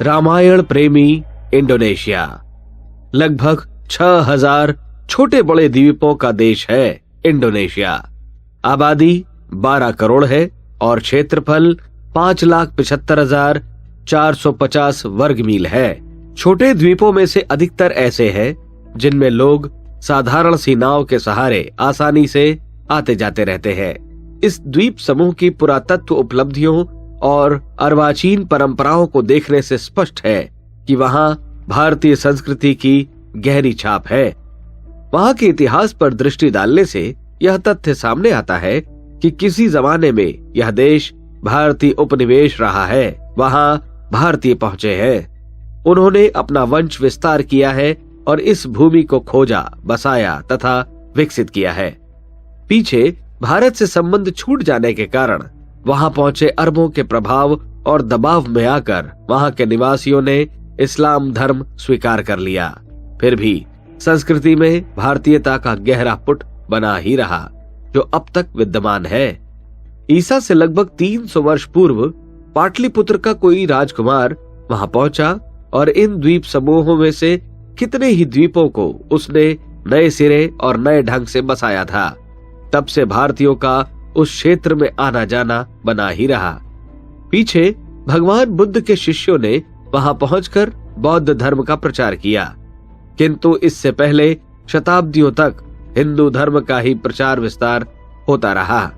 रामायण प्रेमी इंडोनेशिया लगभग 6000 छोटे बड़े द्वीपों का देश है इंडोनेशिया। आबादी 12 करोड़ है और क्षेत्रफल 5,75,450 वर्ग मील है। छोटे द्वीपों में से अधिकतर ऐसे हैं जिनमें लोग साधारण सी नाव के सहारे आसानी से आते जाते रहते हैं। इस द्वीप समूह की पुरातत्व उपलब्धियों और अर्वाचीन परंपराओं को देखने से स्पष्ट है कि वहां भारतीय संस्कृति की गहरी छाप है। वहां के इतिहास पर दृष्टि डालने से यह तथ्य सामने आता है कि किसी जमाने में यह देश भारतीय उपनिवेश रहा है। वहां भारतीय पहुंचे हैं, उन्होंने अपना वंश विस्तार किया है और इस भूमि को खोजा, बसाया तथा विकसित किया है। पीछे भारत से संबंध छूट जाने के कारण वहां पहुंचे अरबों के प्रभाव और दबाव में आकर वहां के निवासियों ने इस्लाम धर्म स्वीकार कर लिया। फिर भी संस्कृति में भारतीयता का गहरा पुट बना ही रहा, जो अब तक विद्यमान है। ईसा से लगभग 300 वर्ष पूर्व पाटलिपुत्र का कोई राजकुमार वहां पहुंचा और इन द्वीप समूहों में से कितने ही द्वीपों को उसने नए सिरे और नए ढंग से बसाया था। तब से भारतीयों का उस क्षेत्र में आना जाना बना ही रहा। पीछे भगवान बुद्ध के शिष्यों ने वहां पहुंचकर बौद्ध धर्म का प्रचार किया, किंतु इससे पहले शताब्दियों तक हिंदू धर्म का ही प्रचार विस्तार होता रहा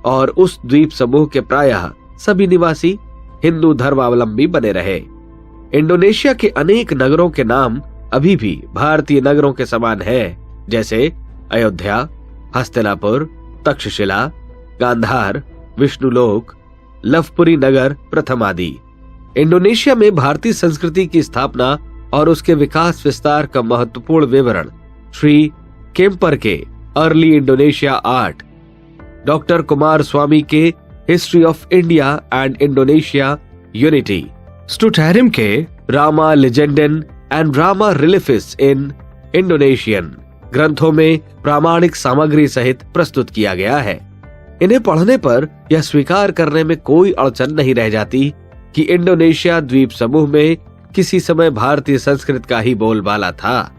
और उस द्वीप समूह के प्रायः सभी निवासी हिंदू धर्मावलंबी बने रहे। इंडोनेशिया के अनेक नगरों के नाम अभी भी भारतीय नगरों के समान है, जैसे अयोध्या, हस्तिनापुर, तक्षशिला, गांधार, विष्णुलोक, लवपुरी नगर प्रथम आदि। इंडोनेशिया में भारतीय संस्कृति की स्थापना और उसके विकास विस्तार का महत्वपूर्ण विवरण श्री केम्पर के early Indonesia art, doctor Kumar Swami के history of India and Indonesia unity, स्टुटैरिम के रामा लेजेंडन and Rama reliefs in Indonesian ग्रंथों में प्रामाणिक सामग्री सहित प्रस्तुत किया गया है। इन्हें पढ़ने पर यह स्वीकार करने में कोई अड़चन नहीं रह जाती कि इंडोनेशिया द्वीप समूह में किसी समय भारतीय संस्कृत का ही बोलबाला था।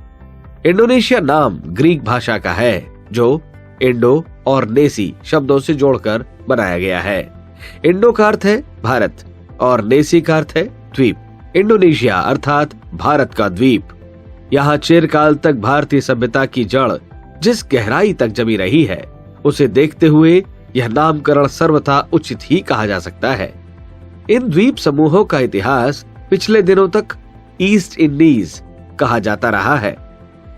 इंडोनेशिया नाम ग्रीक भाषा का है, जो इंडो और नेसी शब्दों से जोड़कर बनाया गया है। इंडो का अर्थ है भारत और नेसी का अर्थ है द्वीप। इंडोनेशिया अर्थात भारत का द्वीप। यहाँ चिरकाल तक भारतीय सभ्यता की जड़ जिस गहराई तक जमी रही है, उसे देखते हुए यह नामकरण सर्वथा उचित ही कहा जा सकता है। इन द्वीप समूहों का इतिहास पिछले दिनों तक ईस्ट इंडीज कहा जाता रहा है।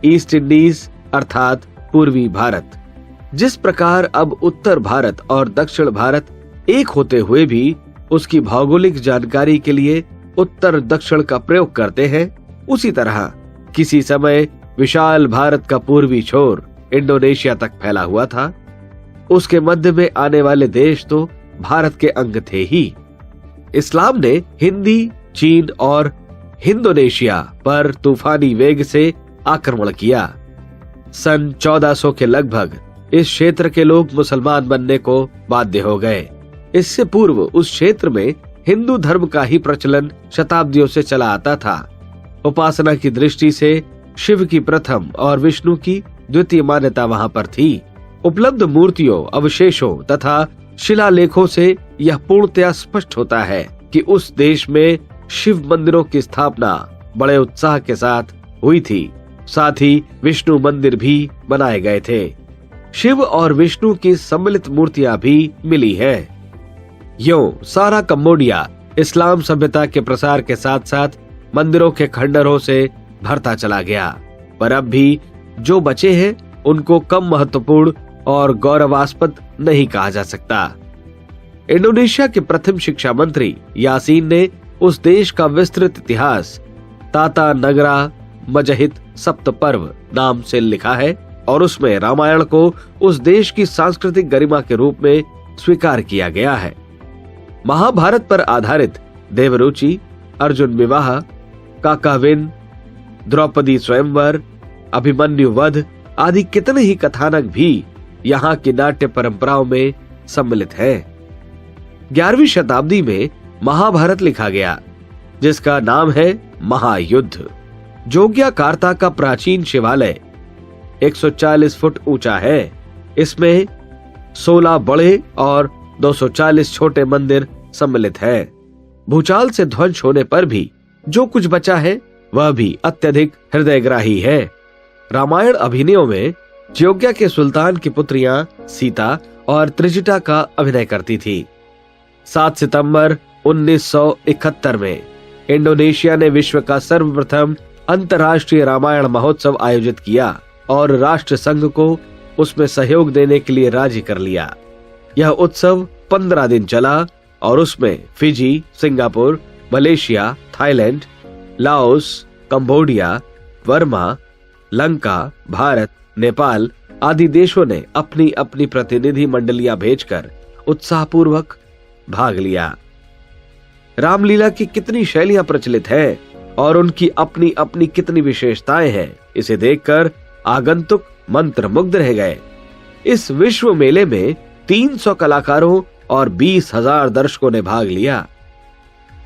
ईस्ट इंडीज अर्थात पूर्वी भारत। जिस प्रकार अब उत्तर भारत और दक्षिण भारत एक होते हुए भी उसकी भौगोलिक जानकारी के लिए उत्तर दक्षिण का प्रयोग करते हैं, उसी तरह किसी समय विशाल भारत का पूर्वी छोर इंडोनेशिया तक फैला हुआ था। उसके मध्य में आने वाले देश तो भारत के अंग थे ही। इस्लाम ने हिंदी, चीन और हिंदोनेशिया पर तूफानी वेग से आक्रमण किया। सन 1400 के लगभग इस क्षेत्र के लोग मुसलमान बनने को बाध्य हो गए। इससे पूर्व उस क्षेत्र में हिंदू धर्म का ही प्रचलन शताब्दियों से चला आता था। उपासना की दृष्टि से शिव की प्रथम और विष्णु की द्वितीय मान्यता वहां पर थी। उपलब्ध मूर्तियों, अवशेषों तथा शिलालेखों से यह पूर्णतया स्पष्ट होता है कि उस देश में शिव मंदिरों की स्थापना बड़े उत्साह के साथ हुई थी। साथ ही विष्णु मंदिर भी बनाए गए थे। शिव और विष्णु की सम्मिलित मूर्तियां भी मिली हैं। यूं सारा कंबोडिया इस्लाम सभ्यता के प्रसार के साथ साथ मंदिरों के खंडरों से भरता चला गया, पर अब भी जो बचे हैं उनको कम महत्वपूर्ण और गौरवास्पद नहीं कहा जा सकता। इंडोनेशिया के प्रथम शिक्षा मंत्री यासीन ने उस देश का विस्तृत इतिहास ताता नगरा मजहित सप्तपर्व नाम से लिखा है और उसमें रामायण को उस देश की सांस्कृतिक गरिमा के रूप में स्वीकार किया गया है। महाभारत पर आधारित देवरुचि, अर्जुन विवाह, काकाविन, द्रौपदी स्वयंवर, अभिमन्यु वध आदि कितने ही कथानक भी यहाँ की नाट्य परंपराओं में सम्मिलित हैं। 11वीं शताब्दी में महाभारत लिखा गया। जिसका नाम है महायुद्ध। जोग्याकार्ता का प्राचीन शिवालय 140 फुट ऊंचा है। इसमें 16 बड़े और 240 छोटे मंदिर सम्मिलित हैं। भूचाल से ध्वंस होने पर भी जो कुछ बचा है वह भी अत्यधिक हृदयग्राही है। रामायण अभिनयों में ज्योग्या के सुल्तान की पुत्रियां सीता और त्रिजटा का अभिनय करती थी। 7 सितंबर 1971 में इंडोनेशिया ने विश्व का सर्वप्रथम अंतर्राष्ट्रीय रामायण महोत्सव आयोजित किया और राष्ट्र संघ को उसमें सहयोग देने के लिए राजी कर लिया। यह उत्सव 15 दिन चला और उसमें Fiji, Singapore, Malaysia, Thailand, Laos, Cambodia, Burma, Lanka, Bharat, Nepal आदि देशों ने अपनी अपनी प्रतिनिधि मंडलियां भेजकर उत्साहपूर्वक भाग लिया। रामलीला की कितनी शैलियां प्रचलित हैं और उनकी अपनी अपनी कितनी विशेषताएं हैं, इसे देखकर आगंतुक मंत्रमुग्ध रह गए। इस विश्व मेले में 300 कलाकारों और 20,000 दर्शकों ने भाग लिया।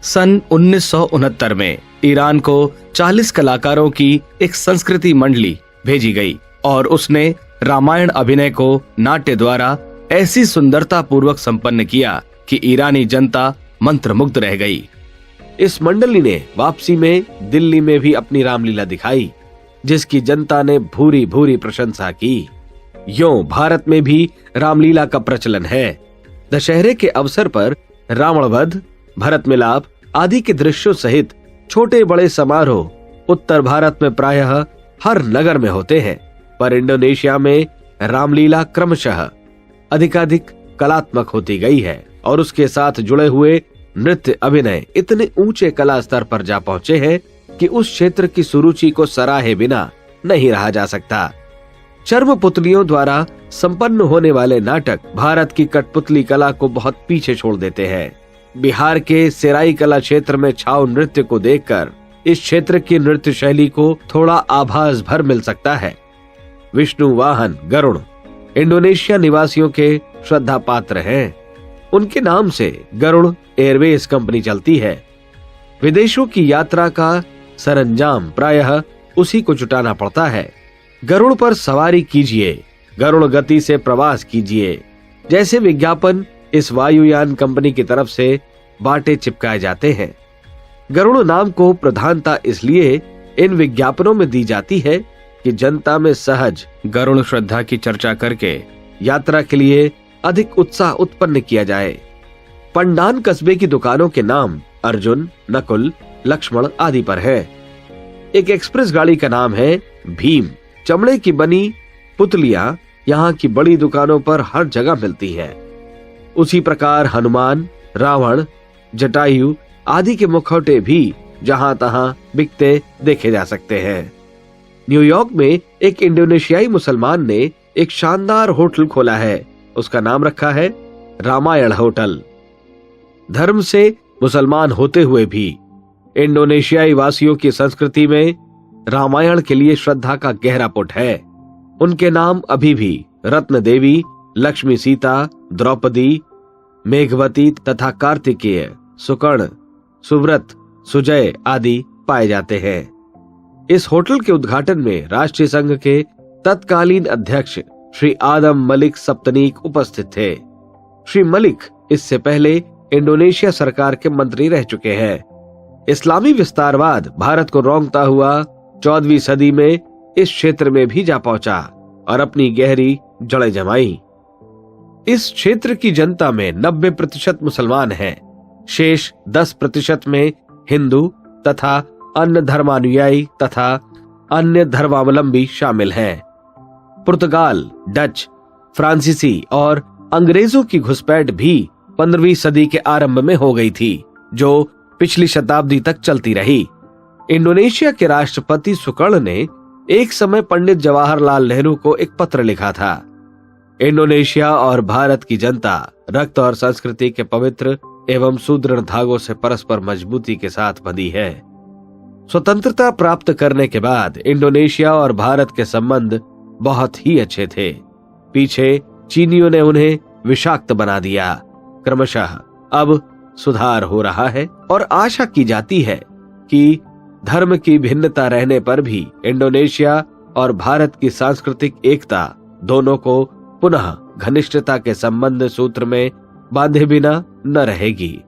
सन 1969 में ईरान को 40 कलाकारों की एक संस्कृति मंडली भेजी गई और उसने रामायण अभिनय को नाट्य द्वारा ऐसी सुंदरता पूर्वक संपन्न किया कि ईरानी जनता मंत्रमुग्ध रह गई। इस मंडली ने वापसी में दिल्ली में भी अपनी रामलीला दिखाई, जिसकी जनता ने भूरी भूरी प्रशंसा की। यूं भारत में भी रामलीला का प्रचलन है। दशहरे के अवसर पर रावण वध, भरत मिलाप आदि के दृश्यों सहित छोटे बड़े समारोह उत्तर भारत में प्रायः हर नगर में होते हैं, पर इंडोनेशिया में रामलीला क्रमशः अधिकाधिक कलात्मक होती गई है और उसके साथ जुड़े हुए नृत्य अभिनय इतने ऊंचे कला स्तर पर जा पहुंचे हैं कि उस क्षेत्र की सुरुचि को सराहे बिना नहीं रहा जा सकता। चर्म पुतलियों द्वारा संपन्न होने वाले नाटक भारत की कठपुतली कला को बहुत पीछे छोड़ देते हैं। बिहार के सेराई कला क्षेत्र में छाऊ नृत्य को देखकर इस क्षेत्र की नृत्य शैली को थोड़ा आभास भर मिल सकता है। विष्णु वाहन गरुड़ इंडोनेशिया निवासियों के श्रद्धा पात्र हैं। उनके नाम से गरुड़ एयरवेज कंपनी चलती है। विदेशों की यात्रा का सरंजाम प्रायः उसी को जुटाना पड़ता है। गरुड़ पर सवारी कीजिए, गरुड़ गति से प्रवास कीजिए जैसे विज्ञापन इस वायुयान कंपनी की तरफ से बांटे चिपकाए जाते हैं। गरुड़ नाम को प्रधानता इसलिए इन विज्ञापनों में दी जाती है कि जनता में सहज गरुड़ श्रद्धा की चर्चा करके यात्रा के लिए अधिक उत्साह उत्पन्न किया जाए। पंडान कस्बे की दुकानों के नाम अर्जुन, नकुल, लक्ष्मण आदि पर है। एक एक्सप्रेस गाड़ी का नाम है भीम। चमड़े की बनी पुतलियां यहाँ की बड़ी दुकानों पर हर जगह मिलती है। उसी प्रकार हनुमान, रावण, जटायु आदि के मुखौटे भी जहां तहां बिकते देखे जा सकते हैं। न्यूयॉर्क में एक इंडोनेशियाई मुसलमान ने एक शानदार होटल खोला है। उसका नाम रखा है रामायण होटल। धर्म से मुसलमान होते हुए भी इंडोनेशियाई वासियों की संस्कृति में रामायण के लिए श्रद्धा का गहरा पुट है। उनके नाम अभी भी रत्न देवी, लक्ष्मी सीता, द्रौपदी, मेघवती तथा कार्तिकेय, सुकर्ण, सुव्रत, सुजय आदि पाए जाते हैं। इस होटल के उद्घाटन में राष्ट्रीय संघ के तत्कालीन अध्यक्ष श्री आदम मलिक सप्तनीक उपस्थित थे। श्री मलिक इससे पहले इंडोनेशिया सरकार के मंत्री रह चुके हैं। इस्लामी विस्तारवाद भारत को रौंदता हुआ 14वीं सदी में इस क्षेत्र में भी जा पहुंचा और अपनी गहरी जड़ें जमाई। इस क्षेत्र की जनता में 90% मुसलमान हैं। शेष 10% में हिंदू तथा अन्य धर्मानुयायी तथा अन्य धर्मावलंबी शामिल हैं। पुर्तगाल, डच, फ्रांसीसी और अंग्रेजों की घुसपैठ भी 15वीं सदी के आरंभ में हो गई थी, जो पिछली शताब्दी तक चलती रही। इंडोनेशिया के राष्ट्रपति सुकर्ण ने एक समय पंडित जवाहरलाल नेहरू को एक पत्र लिखा था। इंडोनेशिया और भारत की जनता रक्त और संस्कृति के पवित्र एवं सुदृढ़ धागों से परस्पर मजबूती के साथ बंधी है। स्वतंत्रता प्राप्त करने के बाद इंडोनेशिया और भारत के संबंध बहुत ही अच्छे थे। पीछे चीनियों ने उन्हें विषाक्त बना दिया। क्रमशः अब सुधार हो रहा है और आशा की जाती है कि धर्म की भिन्नता रहने पर भी इंडोनेशिया और भारत की सांस्कृतिक एकता दोनों को पुनः घनिष्ठता के संबंध सूत्र में बांधे बिना न रहेगी।